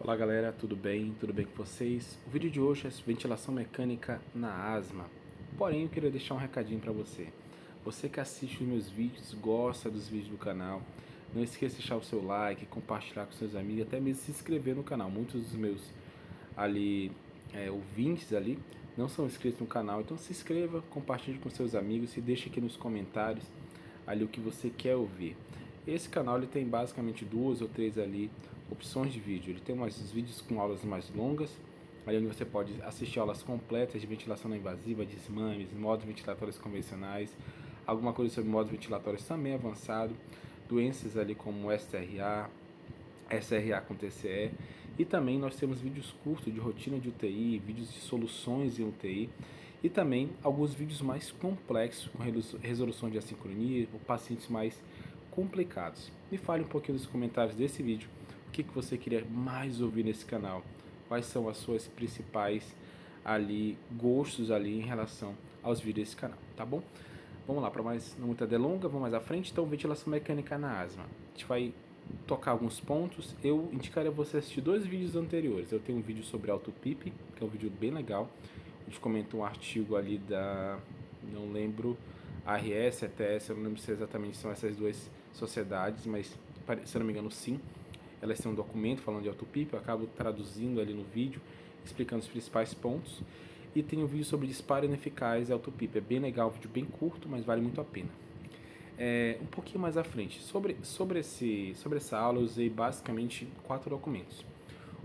Olá galera, tudo bem? Tudo bem com vocês? O vídeo de hoje é ventilação mecânica na asma. Porém, eu queria deixar um recadinho para você. Você que assiste os meus vídeos, gosta dos vídeos do canal, não esqueça de deixar o seu like, compartilhar com seus amigos, até mesmo se inscrever no canal. Muitos dos meus ali ouvintes ali não são inscritos no canal, então se inscreva, compartilhe com seus amigos e deixe aqui nos comentários ali o que você quer ouvir. Esse canal ele tem basicamente duas ou três ali opções de vídeo. Ele tem umas vídeos com aulas mais longas, ali onde você pode assistir aulas completas de ventilação não invasiva, desmames, modos ventilatórios convencionais, alguma coisa sobre modos ventilatórios também avançado, doenças ali como SRA, SRA com TCE, e também nós temos vídeos curtos de rotina de UTI, vídeos de soluções em UTI, e também alguns vídeos mais complexos com resolução de assincronia, ou pacientes mais complicados. Me fale um pouquinho nos comentários desse vídeo o que você queria mais ouvir nesse canal, quais são as suas principais ali gostos ali em relação aos vídeos desse canal, tá bom? Vamos lá, para mais não muita delonga, vamos mais à frente. Então, ventilação mecânica na asma. A gente vai tocar alguns pontos. Eu indicaria você assistir dois vídeos anteriores. Eu tenho um vídeo sobre AutoPIP, que é um vídeo bem legal. A gente comenta um artigo ali da, não lembro, ARS, ETS, eu não lembro se exatamente são essas duas sociedades, mas se eu não me engano sim. Elas têm um documento falando de AutoPIP, eu acabo traduzindo ali no vídeo, explicando os principais pontos. E tem um vídeo sobre disparo ineficaz e AutoPIP. É bem legal, um vídeo bem curto, mas vale muito a pena. Um pouquinho mais à frente, sobre essa aula eu usei basicamente 4 documentos.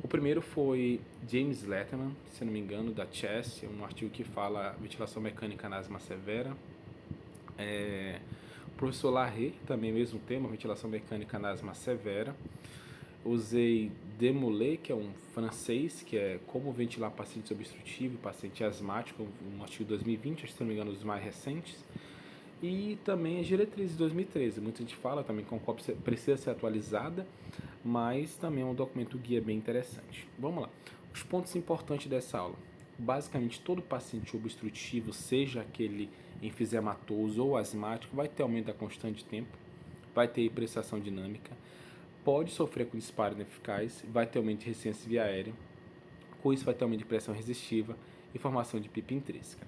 O primeiro foi James Letterman, se não me engano, da Chest, um artigo que fala ventilação mecânica na asma severa. O professor Larrey, também mesmo tema, ventilação mecânica na asma severa. Usei Demolay, que é um francês, que é como ventilar paciente obstrutivo e paciente asmático, um artigo de 2020, acho que se não me engano, um dos mais recentes. E também as diretrizes de 2013. Muita gente fala também que a COP precisa ser atualizada, mas também é um documento guia bem interessante. Vamos lá. Os pontos importantes dessa aula. Basicamente, todo paciente obstrutivo, seja aquele enfisematoso ou asmático, vai ter aumento da constante de tempo, vai ter prestação dinâmica, pode sofrer com disparo ineficaz, vai ter aumento de resistência via aérea, com isso vai ter aumento de pressão resistiva e formação de PIP intrínseca.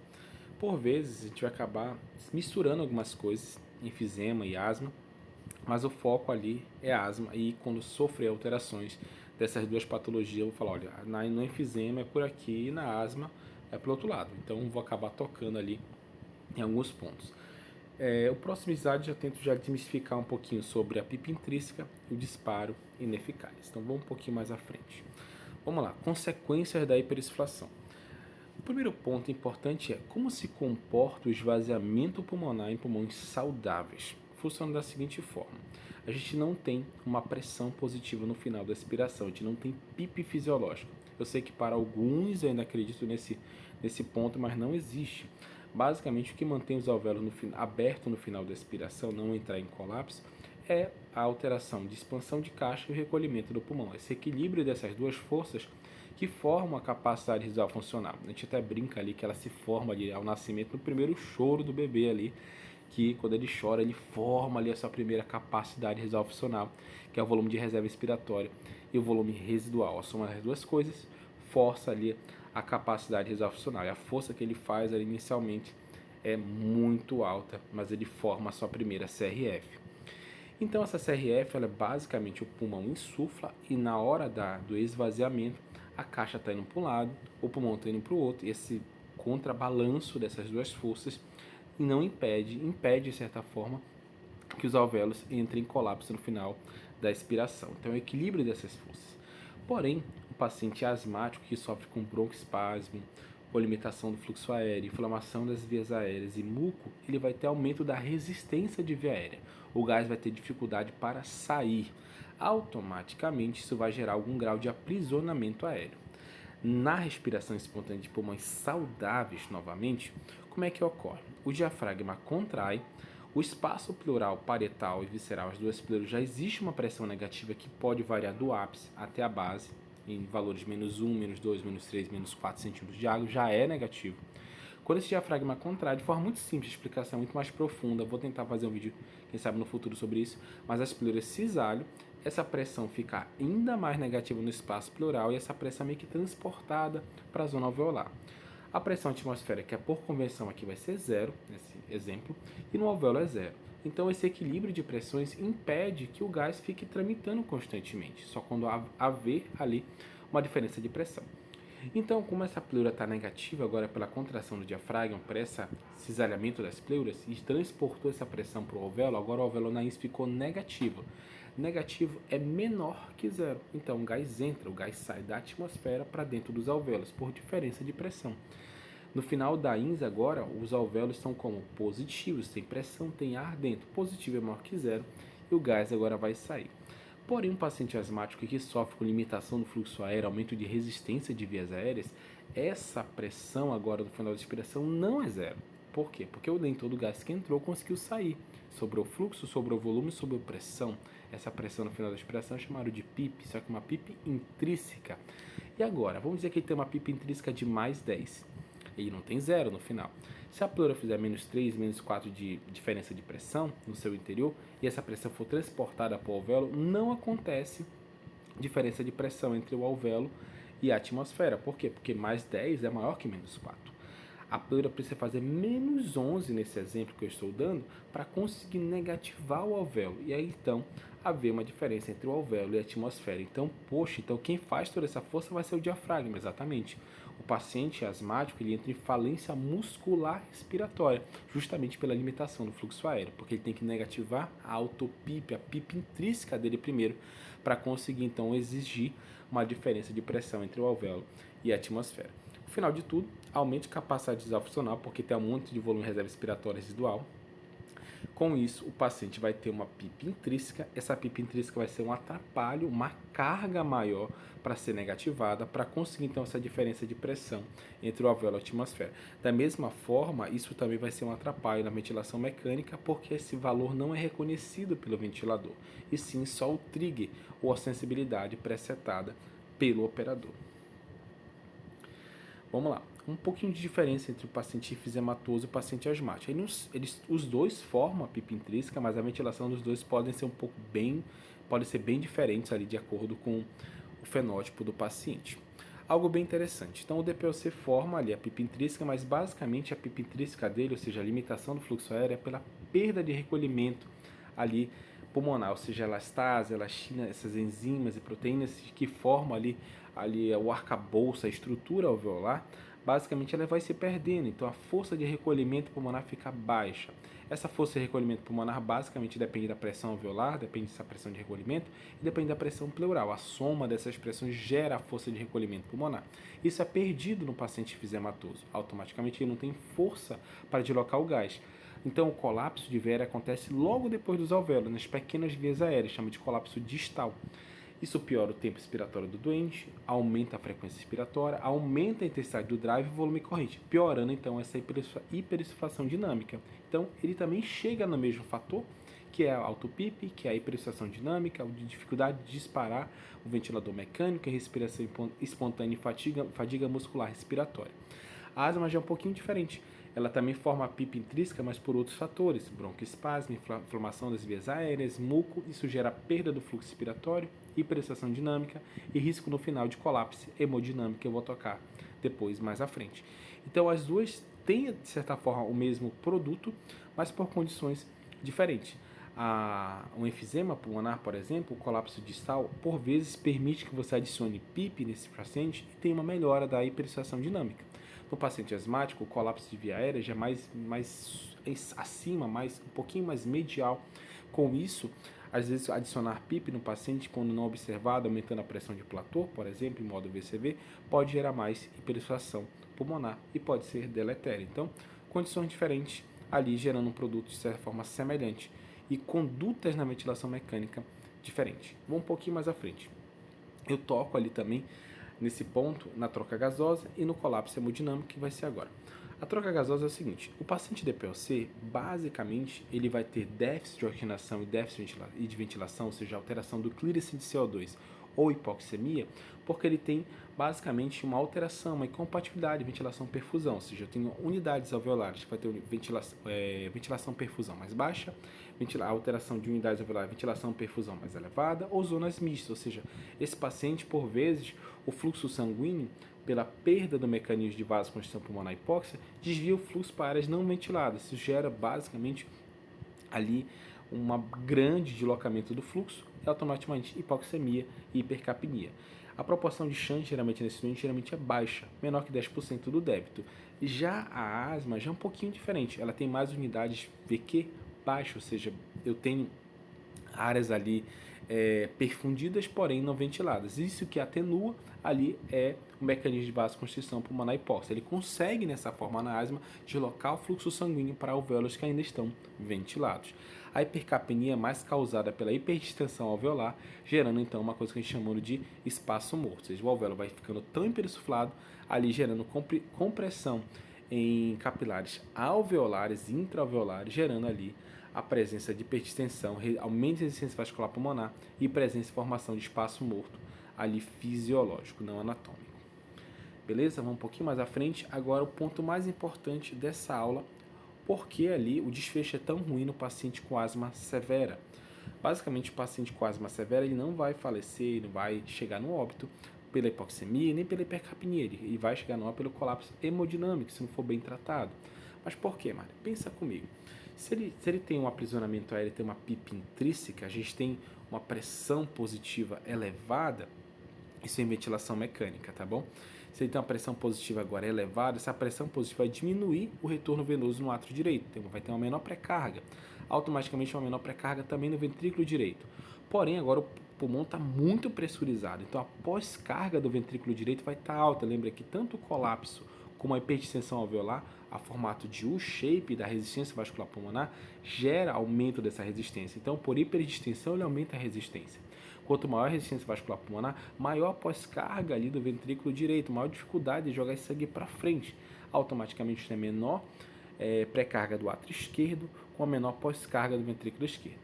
Por vezes a gente vai acabar misturando algumas coisas, enfisema e asma, mas o foco ali é asma, e quando sofrer alterações dessas duas patologias, eu vou falar, olha, no enfisema é por aqui e na asma é pelo outro lado. Então vou acabar tocando ali em alguns pontos. O próximo slide já tento desmistificar um pouquinho sobre a PIP intrínseca e o disparo ineficaz. Então vamos um pouquinho mais à frente. Vamos lá, consequências da hiperinsuflação. O primeiro ponto importante é como se comporta o esvaziamento pulmonar em pulmões saudáveis. Funciona da seguinte forma: a gente não tem uma pressão positiva no final da expiração, a gente não tem PIP fisiológico. Eu sei que para alguns eu ainda acredito nesse ponto, mas não existe. Basicamente, o que mantém os alvéolos abertos no final da expiração, não entrar em colapso, é a alteração de expansão de caixa e o recolhimento do pulmão. Esse equilíbrio dessas duas forças que formam a capacidade residual funcional. A gente até brinca ali que ela se forma ali ao nascimento, no primeiro choro do bebê ali, que quando ele chora, ele forma ali a sua primeira capacidade residual funcional, que é o volume de reserva expiratória e o volume residual. A soma das duas coisas força ali a capacidade residual funcional. E a força que ele faz ali inicialmente é muito alta, mas ele forma a sua primeira CRF. Então essa CRF ela é basicamente o pulmão insufla e na hora do esvaziamento a caixa está indo para um lado, o pulmão está indo para o outro, e esse contrabalanço dessas duas forças não impede de certa forma que os alvéolos entrem em colapso no final da expiração. Então é o equilíbrio dessas forças. Porém, o paciente asmático que sofre com broncoespasmo, com limitação do fluxo aéreo, inflamação das vias aéreas e muco, ele vai ter aumento da resistência de via aérea. O gás vai ter dificuldade para sair. Automaticamente, isso vai gerar algum grau de aprisionamento aéreo. Na respiração espontânea de pulmões saudáveis, novamente, como é que ocorre? O diafragma contrai, o espaço pleural, parietal e visceral, as duas pleuras, já existe uma pressão negativa que pode variar do ápice até a base, em valores -1, -2, -3, -4 centímetros de água, já é negativo. Quando esse diafragma contrai, de forma muito simples, a explicação é muito mais profunda, vou tentar fazer um vídeo, quem sabe no futuro sobre isso, mas as pleuras cisalham, essa pressão fica ainda mais negativa no espaço pleural e essa pressão é meio que transportada para a zona alveolar. A pressão atmosférica, por convenção, aqui vai ser zero, nesse exemplo, e no alvéolo é zero. Então, esse equilíbrio de pressões impede que o gás fique tramitando constantemente, só quando haver ali uma diferença de pressão. Então, como essa pleura está negativa agora pela contração do diafragma, por esse cisalhamento das pleuras, e transportou essa pressão para o alvéolo, agora o alvéolo nariz ficou negativo. Negativo é menor que zero. Então, o gás entra, o gás sai da atmosfera para dentro dos alvéolos, por diferença de pressão. No final da INS agora, os alvéolos são como positivos, tem pressão, tem ar dentro. Positivo é maior que zero e o gás agora vai sair. Porém, um paciente asmático que sofre com limitação do fluxo aéreo, aumento de resistência de vias aéreas, essa pressão agora no final da expiração não é zero. Por quê? Porque nem todo o gás que entrou conseguiu sair. Sobrou fluxo, sobrou volume, sobrou pressão. Essa pressão no final da expiração é chamada de PIP, só que uma PIP intrínseca. E agora, vamos dizer que ele tem uma PIP intrínseca de mais 10. Ele não tem zero no final. Se a pleura fizer menos 3, menos 4 de diferença de pressão no seu interior e essa pressão for transportada para o alvéolo, não acontece diferença de pressão entre o alvéolo e a atmosfera. Por quê? Porque mais 10 é maior que menos 4. A pleura precisa fazer menos 11 nesse exemplo que eu estou dando para conseguir negativar o alvéolo. E aí então haver uma diferença entre o alvéolo e a atmosfera. Então, então quem faz toda essa força vai ser o diafragma, exatamente. O paciente asmático ele entra em falência muscular respiratória, justamente pela limitação do fluxo aéreo, porque ele tem que negativar a autopip, a PIP intrínseca dele primeiro, para conseguir então exigir uma diferença de pressão entre o alvéolo e a atmosfera. No final de tudo, aumente a capacidade funcional, porque tem um monte de volume de reserva respiratória residual. Com isso, o paciente vai ter uma PIP intrínseca. Essa PIP intrínseca vai ser um atrapalho, uma carga maior para ser negativada, para conseguir então essa diferença de pressão entre o alvéolo e a atmosfera. Da mesma forma, isso também vai ser um atrapalho na ventilação mecânica, porque esse valor não é reconhecido pelo ventilador, e sim só o trigger ou a sensibilidade presetada pelo operador. Vamos lá. Um pouquinho de diferença entre o paciente enfisematoso e o paciente asmático. Os dois formam a PIP intrínseca, mas a ventilação dos dois pode ser bem diferentes ali de acordo com o fenótipo do paciente. Algo bem interessante. Então o DPOC forma ali a PIP intrínseca, mas basicamente a PIP intrínseca dele, ou seja, a limitação do fluxo aéreo é pela perda de recolhimento ali pulmonar, ou seja, a elastase, a elastina, essas enzimas e proteínas que formam ali o arcabouço, a estrutura alveolar, basicamente ela vai se perdendo, então a força de recolhimento pulmonar fica baixa. Essa força de recolhimento pulmonar basicamente depende da pressão alveolar, depende dessa pressão de recolhimento e depende da pressão pleural. A soma dessas pressões gera a força de recolhimento pulmonar. Isso é perdido no paciente enfisematoso. Automaticamente ele não tem força para deslocar o gás. Então o colapso de veia acontece logo depois dos alvéolos, nas pequenas vias aéreas, chama de colapso distal. Isso piora o tempo expiratório do doente, aumenta a frequência expiratória, aumenta a intensidade do drive e o volume corrente, piorando então essa hiperinsuflação dinâmica. Então ele também chega no mesmo fator, que é a autopip, que é a hiperinsuflação dinâmica, a dificuldade de disparar o ventilador mecânico, a respiração espontânea e fadiga muscular respiratória. A asma já é um pouquinho diferente. Ela também forma a PIP intrínseca, mas por outros fatores, broncoespasmo, inflamação das vias aéreas, muco, isso gera perda do fluxo respiratório, hiperinflação dinâmica e risco no final de colapso hemodinâmico, que eu vou tocar depois, mais à frente. Então as duas têm, de certa forma, o mesmo produto, mas por condições diferentes. Um enfisema pulmonar, por exemplo, o colapso distal, por vezes permite que você adicione PIP nesse paciente e tenha uma melhora da hiperinflação dinâmica. No paciente asmático, o colapso de via aérea já é mais acima, um pouquinho mais medial. Com isso, às vezes adicionar PIP no paciente, quando não observado, aumentando a pressão de platô, por exemplo, em modo VCV, pode gerar mais hiperinflação pulmonar e pode ser deletério. Então, condições diferentes ali gerando um produto de certa forma semelhante e condutas na ventilação mecânica diferentes. Vou um pouquinho mais à frente. Eu toco ali também nesse ponto, na troca gasosa e no colapso hemodinâmico, que vai ser agora. A troca gasosa é o seguinte: o paciente DPOC, basicamente, ele vai ter déficit de oxigenação e déficit de ventilação, ou seja, alteração do clearance de CO2 ou hipoxemia, porque ele tem basicamente uma alteração, uma incompatibilidade de ventilação-perfusão, ou seja, eu tenho unidades alveolares que vai ter ventilação-perfusão mais baixa, alteração de unidades alveolares, ventilação-perfusão mais elevada, ou zonas mistas, ou seja, esse paciente, por vezes, o fluxo sanguíneo, pela perda do mecanismo de vasoconstrição pulmonar hipóxia, desvia o fluxo para áreas não ventiladas. Isso gera, basicamente, ali um grande deslocamento do fluxo e automaticamente hipoxemia e hipercapnia. A proporção de shunt geralmente nesse doente geralmente é baixa, menor que 10% do débito. Já a asma já é um pouquinho diferente, ela tem mais unidades VQ baixo, ou seja, eu tenho áreas ali perfundidas, porém não ventiladas. Isso que atenua ali é o mecanismo de vasoconstrição pulmonar hipóxia. Ele consegue, nessa forma na asma, deslocar o fluxo sanguíneo para alvéolos que ainda estão ventilados. A hipercapnia é mais causada pela hiperdistensão alveolar, gerando então uma coisa que a gente chama de espaço morto. Ou seja, o alvéolo vai ficando tão hipersuflado, ali gerando compressão em capilares alveolares e intraalveolares, gerando ali a presença de hiperdistensão, aumento de resistência vascular pulmonar e presença e formação de espaço morto ali fisiológico, não anatômico. Beleza? Vamos um pouquinho mais à frente. Agora o ponto mais importante dessa aula, porque ali o desfecho é tão ruim no paciente com asma severa. Basicamente, o paciente com asma severa ele não vai falecer, não vai chegar no óbito pela hipoxemia, nem pela hipercapnia, ele vai chegar no óbito pelo colapso hemodinâmico, se não for bem tratado. Mas por quê, Mário? Pensa comigo. Se ele tem um aprisionamento aéreo, tem uma PIP intrínseca, a gente tem uma pressão positiva elevada, isso é em ventilação mecânica, tá bom? Se ele tem uma pressão positiva agora elevada, essa pressão positiva vai diminuir o retorno venoso no átrio direito, então vai ter uma menor pré-carga, automaticamente uma menor pré-carga também no ventrículo direito. Porém, agora o pulmão está muito pressurizado, então a pós-carga do ventrículo direito vai estar alta. Lembra que tanto o colapso como a hiperdistensão alveolar, a formato de U-shape da resistência vascular pulmonar, gera aumento dessa resistência. Então, por hiperdistensão, ele aumenta a resistência. Quanto maior a resistência vascular pulmonar, maior a pós-carga ali do ventrículo direito, maior dificuldade de jogar esse sangue para frente. Automaticamente tem menor pré-carga do átrio esquerdo, com a menor pós-carga do ventrículo esquerdo.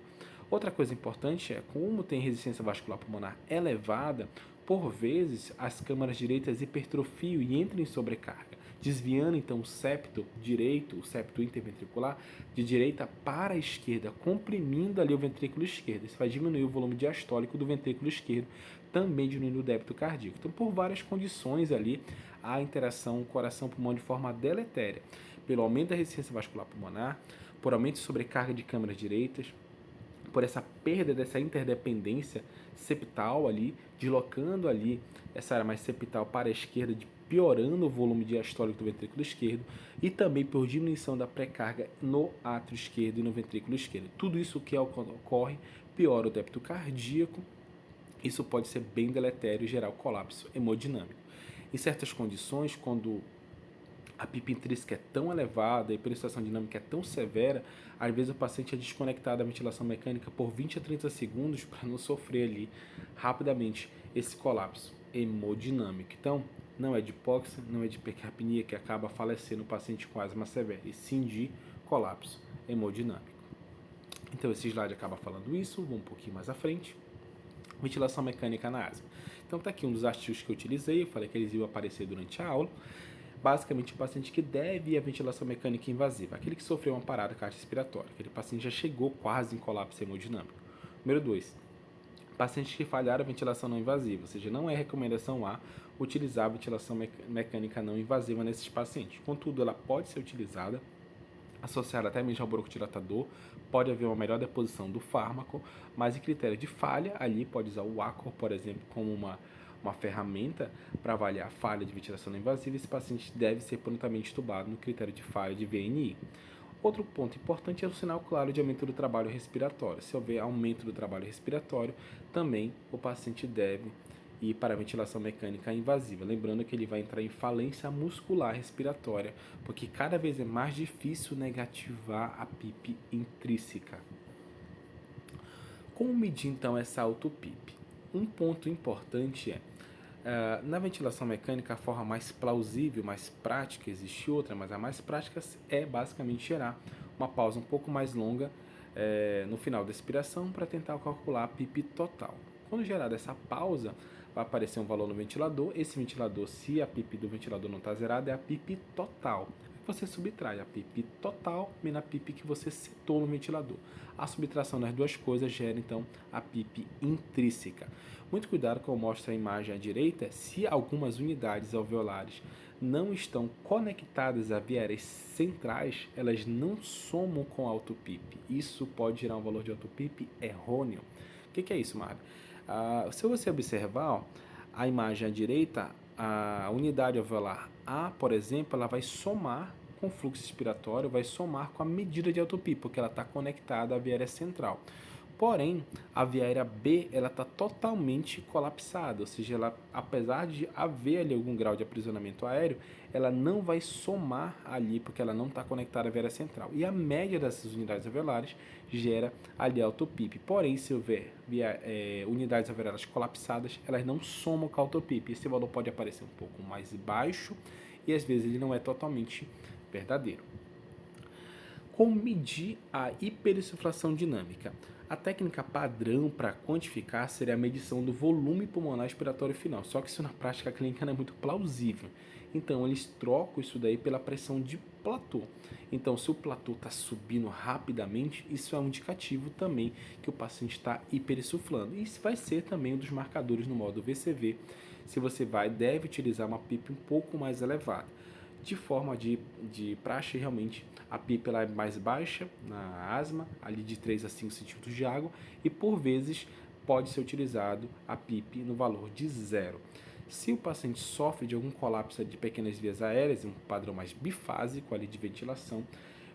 Outra coisa importante é, como tem resistência vascular pulmonar elevada, por vezes as câmaras direitas hipertrofiam e entram em sobrecarga, desviando então o septo direito, o septo interventricular, de direita para a esquerda, comprimindo ali o ventrículo esquerdo. Isso vai diminuir o volume diastólico do ventrículo esquerdo, também diminuindo o débito cardíaco. Então, por várias condições ali, a interação coração-pulmão de forma deletéria, pelo aumento da resistência vascular pulmonar, por aumento de sobrecarga de câmaras direitas, por essa perda dessa interdependência septal ali, deslocando ali essa área mais septal para a esquerda, piorando o volume diastólico do ventrículo esquerdo, e também por diminuição da pré-carga no átrio esquerdo e no ventrículo esquerdo. Tudo isso que ocorre piora o débito cardíaco. Isso pode ser bem deletério e gerar o colapso hemodinâmico. Em certas condições, quando a PIP intrínseca é tão elevada, a hiperexcitação dinâmica é tão severa, às vezes o paciente é desconectado da ventilação mecânica por 20 a 30 segundos para não sofrer ali rapidamente esse colapso hemodinâmico. Então, não é de hipóxia, não é de hipercapnia que acaba falecendo o paciente com asma severa, e sim de colapso hemodinâmico. Então, esse slide acaba falando isso, vou um pouquinho mais à frente. Ventilação mecânica na asma. Então, está aqui um dos artigos que eu utilizei, eu falei que eles iam aparecer durante a aula. Basicamente, o paciente que deve ir à ventilação mecânica invasiva, aquele que sofreu uma parada cardiorrespiratória, aquele paciente já chegou quase em colapso hemodinâmico. Número 2, pacientes que falharam a ventilação não invasiva, ou seja, não é recomendação A utilizar a ventilação mecânica não invasiva nesses pacientes. Contudo, ela pode ser utilizada, associada até mesmo ao broncodilatador, pode haver uma melhor deposição do fármaco, mas em critério de falha, ali pode usar o ACOR, por exemplo, como uma ferramenta para avaliar a falha de ventilação não invasiva. Esse paciente deve ser prontamente entubado no critério de falha de VNI. Outro ponto importante é o sinal claro de aumento do trabalho respiratório. Se houver aumento do trabalho respiratório, também o paciente deve ir para a ventilação mecânica invasiva. Lembrando que ele vai entrar em falência muscular respiratória, porque cada vez é mais difícil negativar a PIP intrínseca. Como medir então essa auto-PIP? Um ponto importante na ventilação mecânica, a forma mais plausível, mais prática, existe outra, mas a mais prática é basicamente gerar uma pausa um pouco mais longa no final da expiração para tentar calcular a PIP total. Quando gerada essa pausa, vai aparecer um valor no ventilador. Esse ventilador, se a PIP do ventilador não está zerada, é a PIP total. Você subtrai a PIP total menos a PIP que você setou no ventilador. A subtração das duas coisas gera, então, a PIP intrínseca. Muito cuidado, como mostra a imagem à direita, se algumas unidades alveolares não estão conectadas a vieiras centrais, elas não somam com auto-PIP. Isso pode gerar um valor de auto-PIP errôneo. O que é isso, Marvin? Se você observar, ó, a imagem à direita, a unidade alveolar A, por exemplo, ela vai somar com o fluxo expiratório, vai somar com a medida de auto-PIP, porque ela está conectada à viária central. Porém, a viária B ela está totalmente colapsada, ou seja, ela, apesar de haver ali algum grau de aprisionamento aéreo, ela não vai somar ali, porque ela não está conectada à viária central. E a média dessas unidades alveolares gera ali auto-PIP. Porém, se houver unidades alveolares colapsadas, elas não somam com a auto-PIP. Esse valor pode aparecer um pouco mais baixo e às vezes ele não é totalmente verdadeiro. Como medir a hiperinsuflação dinâmica? A técnica padrão para quantificar seria a medição do volume pulmonar expiratório final, só que isso na prática clínica não é muito plausível. Então, eles trocam isso daí pela pressão de platô. Então, se o platô está subindo rapidamente, isso é um indicativo também que o paciente está hiperinsuflando. E isso vai ser também um dos marcadores no modo VCV, se você deve utilizar uma PIP um pouco mais elevada. De forma de praxe, realmente, a PIP ela é mais baixa na asma, ali de 3 a 5 centímetros de água, e por vezes pode ser utilizado a PIP no valor de 0. Se o paciente sofre de algum colapso de pequenas vias aéreas, um padrão mais bifásico ali de ventilação,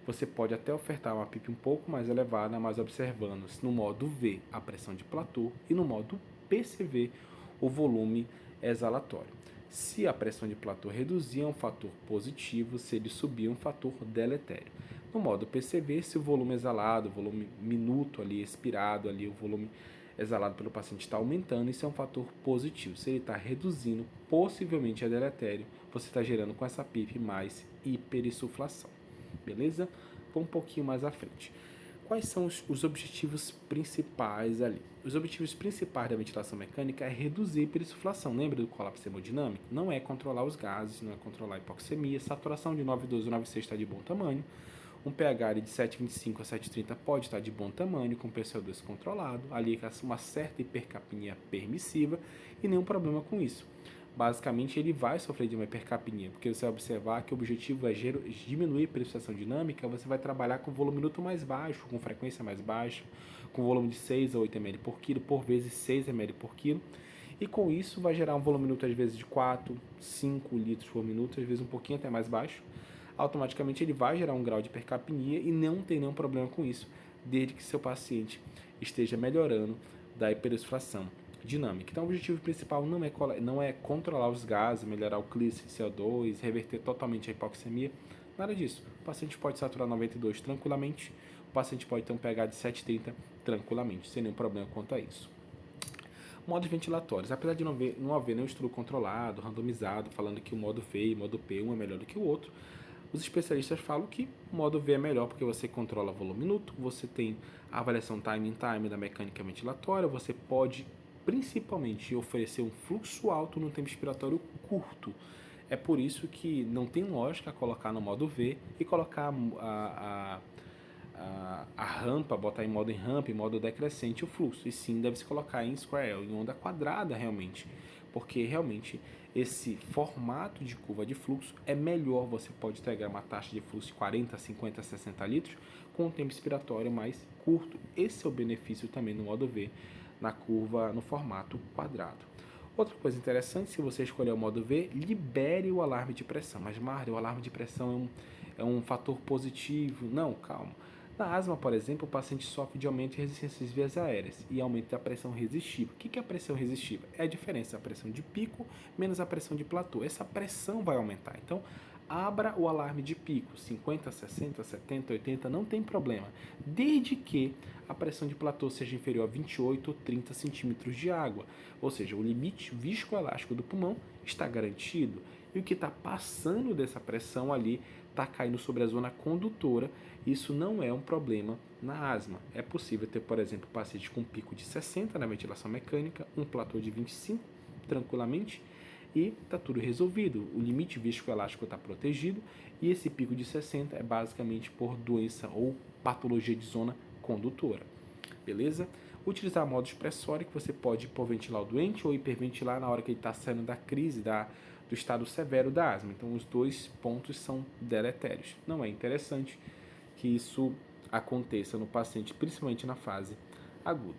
você pode até ofertar uma PIP um pouco mais elevada, mas observando no modo V a pressão de platô e no modo PCV o volume exalatório. Se a pressão de platô reduzir, é um fator positivo, se ele subir, é um fator deletério. No modo PCV, se o volume exalado, o volume minuto ali, expirado ali, o volume exalado pelo paciente está aumentando, isso é um fator positivo. Se ele está reduzindo, possivelmente é deletério, você está gerando com essa PIP mais hiperinsuflação. Beleza? Vamos um pouquinho mais à frente. Quais são os objetivos principais ali? Os objetivos principais da ventilação mecânica é reduzir a hiperinsuflação. Lembra do colapso hemodinâmico? Não é controlar os gases, não é controlar a hipoxemia. Saturação de 9,12 ou 9,6 está de bom tamanho. Um pH de 7,25 a 7,30 pode estar de bom tamanho, com PCO2 controlado. Ali uma certa hipercapnia permissiva e nenhum problema com isso. Basicamente, ele vai sofrer de uma hipercapnia, porque você vai observar que o objetivo é diminuir a hiperinsuflação dinâmica, você vai trabalhar com volume minuto mais baixo, com frequência mais baixa, com volume de 6 a 8 ml por quilo, por vezes 6 ml por quilo, e com isso vai gerar um volume minuto às vezes de 4, 5 litros por minuto, às vezes um pouquinho até mais baixo. Automaticamente ele vai gerar um grau de hipercapnia e não tem nenhum problema com isso, desde que seu paciente esteja melhorando da hiperinsuflação dinâmica. Então, o objetivo principal não é controlar os gases, melhorar o clearance de CO2, reverter totalmente a hipoxemia, nada disso. O paciente pode saturar 92 tranquilamente, o paciente pode ter um pH de 7,30 tranquilamente, sem nenhum problema quanto a isso. Modos ventilatórios. Apesar de não haver nenhum estudo controlado, randomizado, falando que o modo V e o modo P um é melhor do que o outro, os especialistas falam que o modo V é melhor porque você controla volume minuto, você tem a avaliação time da mecânica ventilatória, você pode principalmente oferecer um fluxo alto no tempo expiratório curto. É por isso que não tem lógica colocar no modo V e colocar a rampa, botar em rampa, em modo decrescente o fluxo. E sim, deve se colocar em square, em onda quadrada realmente. Porque realmente esse formato de curva de fluxo é melhor, você pode entregar uma taxa de fluxo de 40, 50, 60 litros com um tempo expiratório mais curto. Esse é o benefício também no modo V, na curva no formato quadrado. Outra coisa interessante, se você escolher o modo V, libere o alarme de pressão. Mas, Mário, o alarme de pressão é um fator positivo. Não, calma. Na asma, por exemplo, o paciente sofre de aumento de resistência às vias aéreas e aumento da pressão resistível. O que é a pressão resistível? É a diferença da pressão de pico menos a pressão de platô. Essa pressão vai aumentar. Então, abra o alarme de pico, 50, 60, 70, 80, não tem problema, desde que a pressão de platô seja inferior a 28 ou 30 centímetros de água, ou seja, o limite viscoelástico do pulmão está garantido e o que está passando dessa pressão ali está caindo sobre a zona condutora. Isso não é um problema na asma. É possível ter, por exemplo, paciente com pico de 60 na ventilação mecânica, um platô de 25 tranquilamente, e está tudo resolvido. O limite viscoelástico está protegido e esse pico de 60 é basicamente por doença ou patologia de zona condutora. Beleza? Utilizar modo expressório, que você pode hipoventilar o doente ou hiperventilar na hora que ele está saindo da crise, do estado severo da asma. Então, os dois pontos são deletérios. Não é interessante que isso aconteça no paciente, principalmente na fase aguda.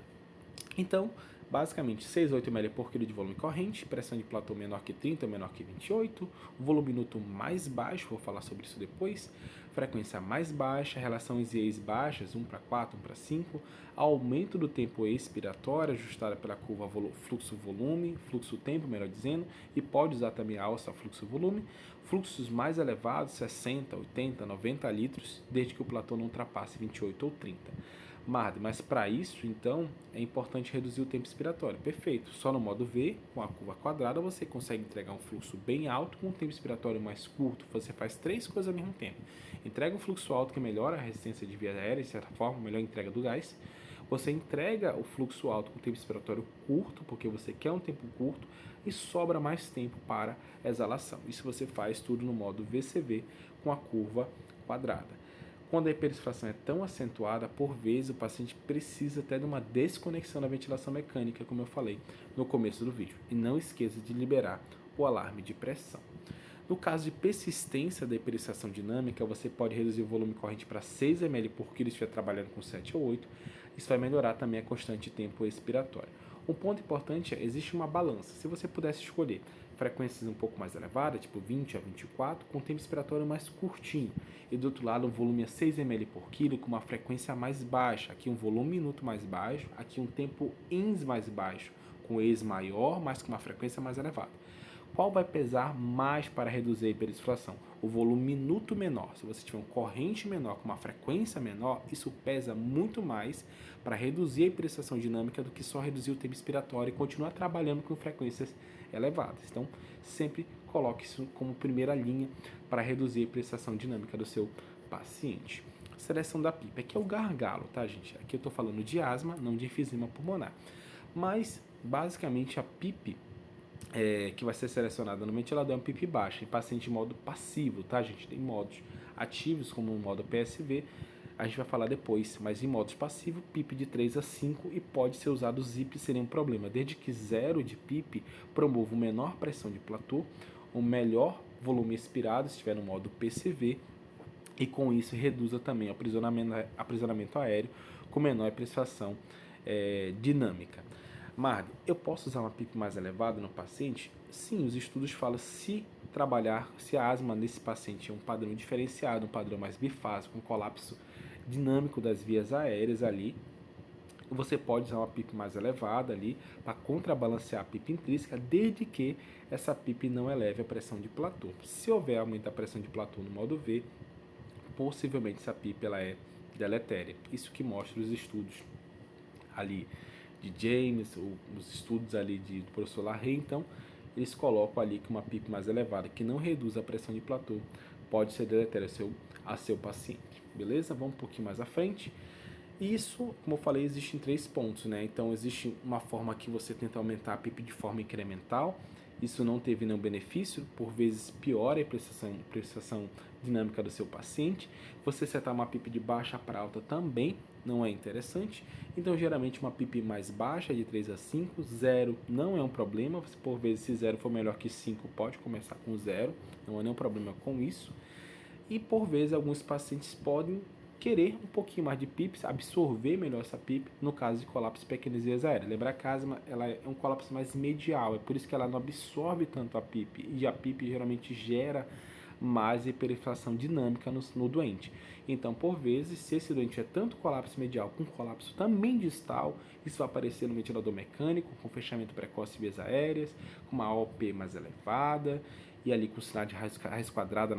Então, basicamente, 6 a 8 ml por quilo de volume corrente, pressão de platô menor que 30, menor que 28, volume minuto mais baixo, vou falar sobre isso depois, frequência mais baixa, relações IEs baixas, 1 para 4, 1 para 5, aumento do tempo expiratório, ajustada pela curva fluxo-volume, fluxo-tempo, melhor dizendo, e pode usar também a alça fluxo-volume, fluxos mais elevados, 60, 80, 90 litros, desde que o platô não ultrapasse 28 ou 30. Mas para isso, então, é importante reduzir o tempo expiratório. Perfeito. Só no modo V, com a curva quadrada, você consegue entregar um fluxo bem alto com um tempo expiratório mais curto. Você faz 3 coisas ao mesmo tempo. Entrega um fluxo alto que melhora a resistência de via aérea, de certa forma, melhor entrega do gás. Você entrega o fluxo alto com tempo expiratório curto, porque você quer um tempo curto, e sobra mais tempo para exalação. Isso você faz tudo no modo VCV com a curva quadrada. Quando a hiperexfração é tão acentuada, por vezes o paciente precisa até de uma desconexão da ventilação mecânica, como eu falei no começo do vídeo. E não esqueça de liberar o alarme de pressão. No caso de persistência da hiperextração dinâmica, você pode reduzir o volume corrente para 6 ml por quilo se estiver trabalhando com 7 ou 8. Isso vai melhorar também a constante de tempo expiratório. Um ponto importante é, existe uma balança. Se você pudesse escolher frequências um pouco mais elevadas, tipo 20 a 24, com tempo expiratório mais curtinho, e do outro lado um volume a 6 ml por quilo com uma frequência mais baixa, aqui um volume minuto mais baixo, aqui um tempo ins mais baixo, com ex maior, mas com uma frequência mais elevada. Qual vai pesar mais para reduzir a hiperexflação? O volume minuto menor. Se você tiver um corrente menor com uma frequência menor, isso pesa muito mais para reduzir a hiperexflação dinâmica do que só reduzir o tempo expiratório e continuar trabalhando com frequências elevadas. Então, sempre coloque isso como primeira linha para reduzir a hiperexflação dinâmica do seu paciente. Seleção da PIP. Aqui é o gargalo, tá, gente? Aqui eu estou falando de asma, não de enfisema pulmonar. Mas, basicamente, a PIP que vai ser selecionada no ventilador é um PIP baixo, em paciente em modo passivo, tá, gente? Tem modos ativos, como o modo PSV, a gente vai falar depois, mas em modos passivos, PIP de 3 a 5 e pode ser usado ZIP sem nenhum problema, desde que zero de PIP promova uma menor pressão de platô, um melhor volume expirado, se estiver no modo PCV, e com isso reduza também o aprisionamento aéreo com menor prestação dinâmica. Marg, eu posso usar uma PIP mais elevada no paciente? Sim, os estudos falam se a asma nesse paciente é um padrão diferenciado, um padrão mais bifásico, um colapso dinâmico das vias aéreas ali, você pode usar uma PIP mais elevada ali para contrabalancear a PIP intrínseca, desde que essa PIP não eleve a pressão de platô. Se houver aumento da pressão de platô no modo V, possivelmente essa PIP ela é deletéria. Isso que mostra os estudos ali de James, os estudos ali do professor Larrey. Então, eles colocam ali que uma PIP mais elevada, que não reduz a pressão de platô, pode ser deletéria a seu paciente. Beleza? Vamos um pouquinho mais à frente. Isso, como eu falei, existem 3 pontos, né? Então, existe uma forma que você tenta aumentar a PIP de forma incremental. Isso não teve nenhum benefício, por vezes piora a prestação dinâmica do seu paciente. Você setar uma PIP de baixa para alta também não é interessante. Então, geralmente, uma PIP mais baixa, de 3 a 5, 0 não é um problema. Por vezes, se 0 for melhor que 5, pode começar com 0, não há nenhum problema com isso. E, por vezes, alguns pacientes podem querer um pouquinho mais de PIP, absorver melhor essa PIP, no caso de colapso pequenas vias aéreas. Lembrar que a asma ela é um colapso mais medial, é por isso que ela não absorve tanto a PIP, e a PIP geralmente gera mais hiperexflação dinâmica no doente. Então, por vezes, se esse doente é tanto colapso medial com colapso também distal, isso vai aparecer no ventilador mecânico, com fechamento precoce de vias aéreas, com uma AOP mais elevada, e ali com sinal de raiz quadrada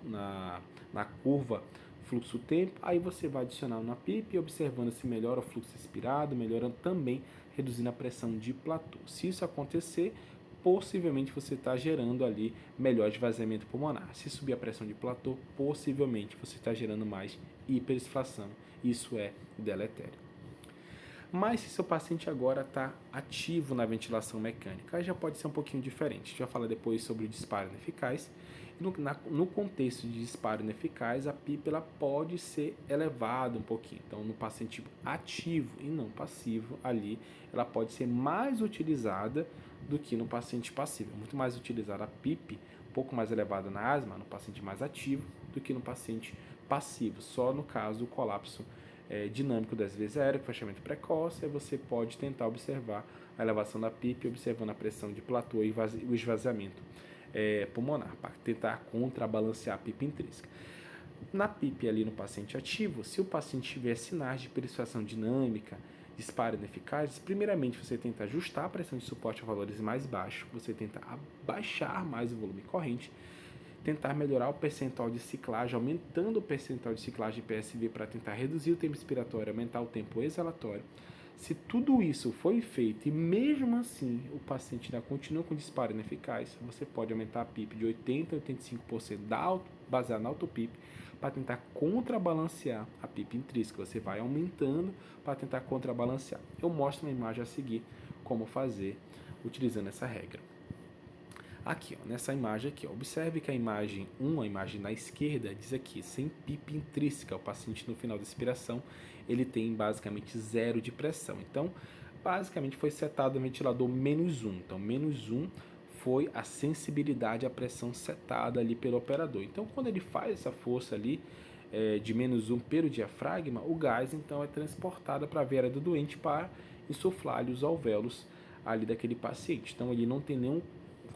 na curva fluxo-tempo, aí você vai adicionar na PIP, observando se melhora o fluxo expirado, melhorando também, reduzindo a pressão de platô. Se isso acontecer, possivelmente você está gerando ali melhor esvaziamento pulmonar. Se subir a pressão de platô, possivelmente você está gerando mais hiperinflação. Isso é deletério. Mas se seu paciente agora está ativo na ventilação mecânica, aí já pode ser um pouquinho diferente. A gente vai falar depois sobre o disparo ineficaz. No contexto de disparo ineficaz, a PIP ela pode ser elevada um pouquinho. Então, no paciente ativo e não passivo, ali, ela pode ser mais utilizada do que no paciente passivo. É muito mais utilizada a PIP, um pouco mais elevada na asma, no paciente mais ativo, do que no paciente passivo. Só no caso do colapso dinâmico das vias aéreas, fechamento precoce, aí você pode tentar observar a elevação da PIP, observando a pressão de platô e o esvaziamento pulmonar, para tentar contrabalancear a PIP intrínseca. Na PIP ali no paciente ativo, se o paciente tiver sinais de hiperextração dinâmica, disparo ineficazes, primeiramente você tenta ajustar a pressão de suporte a valores mais baixos, você tenta abaixar mais o volume corrente, tentar melhorar o percentual de ciclagem, aumentando o percentual de ciclagem de PSV para tentar reduzir o tempo expiratório, aumentar o tempo exalatório. Se tudo isso foi feito e mesmo assim o paciente ainda continua com disparo ineficaz, você pode aumentar a PIP de 80% a 85% baseado na auto-PIP para tentar contrabalancear a PIP intrínseca. Você vai aumentando para tentar contrabalancear. Eu mostro na imagem a seguir como fazer utilizando essa regra. Aqui, ó, nessa imagem aqui, ó, observe que a imagem 1, a imagem na esquerda, diz aqui, sem PIP intrínseca, o paciente no final da expiração, ele tem basicamente 0 de pressão. Então, basicamente foi setado o ventilador -1. Então, -1 foi a sensibilidade à pressão setada ali pelo operador. Então, quando ele faz essa força ali, de -1 pelo diafragma, o gás então é transportado para a veia do doente para insuflar ali os alvéolos ali daquele paciente. Então, ele não tem nenhum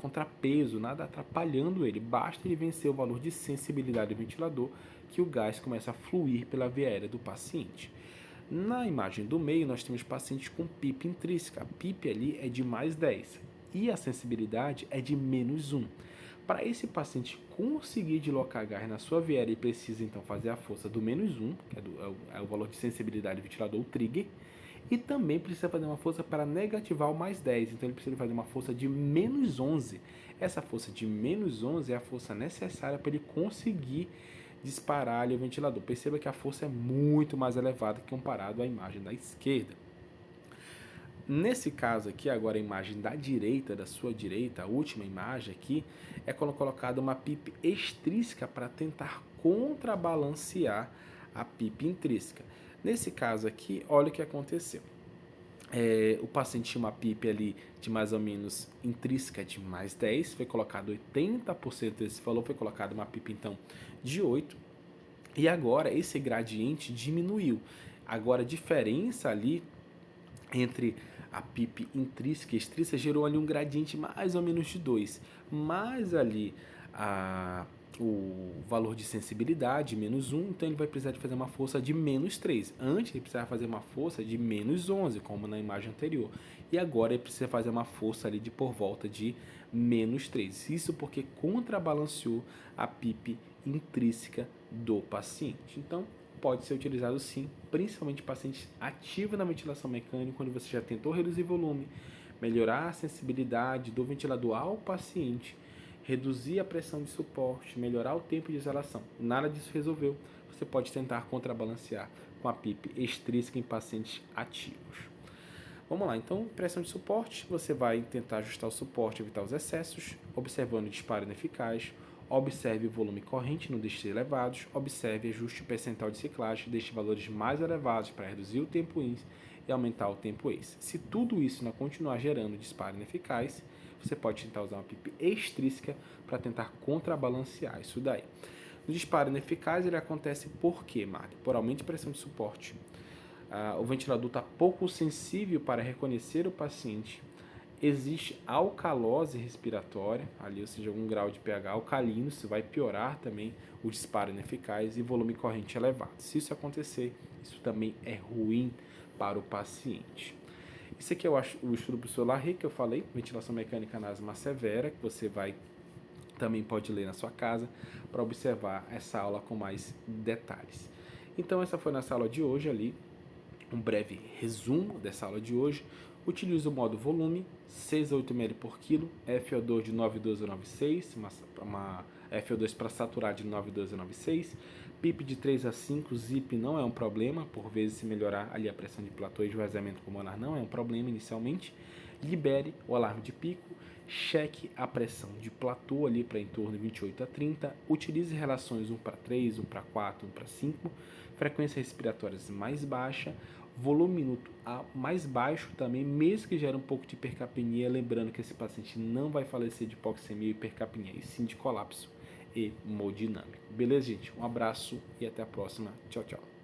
contrapeso, nada atrapalhando ele, basta ele vencer o valor de sensibilidade do ventilador que o gás começa a fluir pela via aérea do paciente. Na imagem do meio nós temos pacientes com PIP intrínseca, a PIP ali é de +10 e a sensibilidade é de -1. Para esse paciente conseguir deslocar gás na sua via aérea, ele precisa então fazer a força do -1, que é o valor de sensibilidade do ventilador, o trigger, e também precisa fazer uma força para negativar o +10, então ele precisa fazer uma força de -11. Essa força de -11 é a força necessária para ele conseguir disparar ali o ventilador. Perceba que a força é muito mais elevada comparado à imagem da esquerda. Nesse caso aqui, agora a imagem da direita, da sua direita, a última imagem aqui, é colocada uma PIP extrínseca para tentar contrabalancear a PIP intrínseca. Nesse caso aqui, olha o que aconteceu. O paciente tinha uma PIP ali de mais ou menos intrínseca de +10, foi colocado 80% desse valor, foi colocado uma PIP então de 8, e agora esse gradiente diminuiu. Agora a diferença ali entre a PIP intrínseca e extrínseca gerou ali um gradiente mais ou menos de 2, mas ali o valor de sensibilidade, -1, então ele vai precisar de fazer uma força de -3. Antes ele precisava fazer uma força de -11, como na imagem anterior. E agora ele precisa fazer uma força ali de por volta de -3. Isso porque contrabalanceou a PIP intrínseca do paciente. Então, pode ser utilizado sim, principalmente em pacientes ativos na ventilação mecânica, quando você já tentou reduzir volume, melhorar a sensibilidade do ventilador ao paciente, reduzir a pressão de suporte, melhorar o tempo de exalação. Nada disso resolveu. Você pode tentar contrabalancear com a PIP extrínseca em pacientes ativos. Vamos lá, então, pressão de suporte, você vai tentar ajustar o suporte, evitar os excessos, observando o disparo ineficaz, observe o volume corrente, não deixe elevados, observe e ajuste o percentual de ciclagem, deixe valores mais elevados para reduzir o tempo INS e aumentar o tempo ACE. Se tudo isso não continuar gerando disparo ineficaz, você pode tentar usar uma PIP extrínseca para tentar contrabalancear isso daí. No disparo ineficaz, ele acontece por quê, Mark? Por aumento de pressão de suporte. O ventilador está pouco sensível para reconhecer o paciente. Existe alcalose respiratória, ali, ou seja, algum grau de pH alcalino, isso vai piorar também o disparo ineficaz e volume corrente elevado. Se isso acontecer, isso também é ruim para o paciente. Isso aqui é o estudo do professor Larry, que eu falei, ventilação mecânica na asma severa, que você também pode ler na sua casa para observar essa aula com mais detalhes. Então, essa foi nossa aula de hoje ali, um breve resumo dessa aula de hoje. Utilize o modo volume, 6 a 8 ml por quilo, FO2 de 9,12 a 9,6, uma FO2 para saturar de 9,12 a 9,6, PIP de 3 a 5, ZIP não é um problema, por vezes se melhorar ali a pressão de platô e esvaziamento pulmonar não é um problema inicialmente. Libere o alarme de pico, cheque a pressão de platô ali para em torno de 28 a 30, utilize relações 1 para 3, 1 para 4, 1 para 5, frequência respiratórias mais baixa, volume minuto mais baixo também, mesmo que gere um pouco de hipercapnia, lembrando que esse paciente não vai falecer de hipoxemia e hipercapnia, e sim de colapso hemodinâmico. Beleza, gente? Um abraço e até a próxima. Tchau, tchau.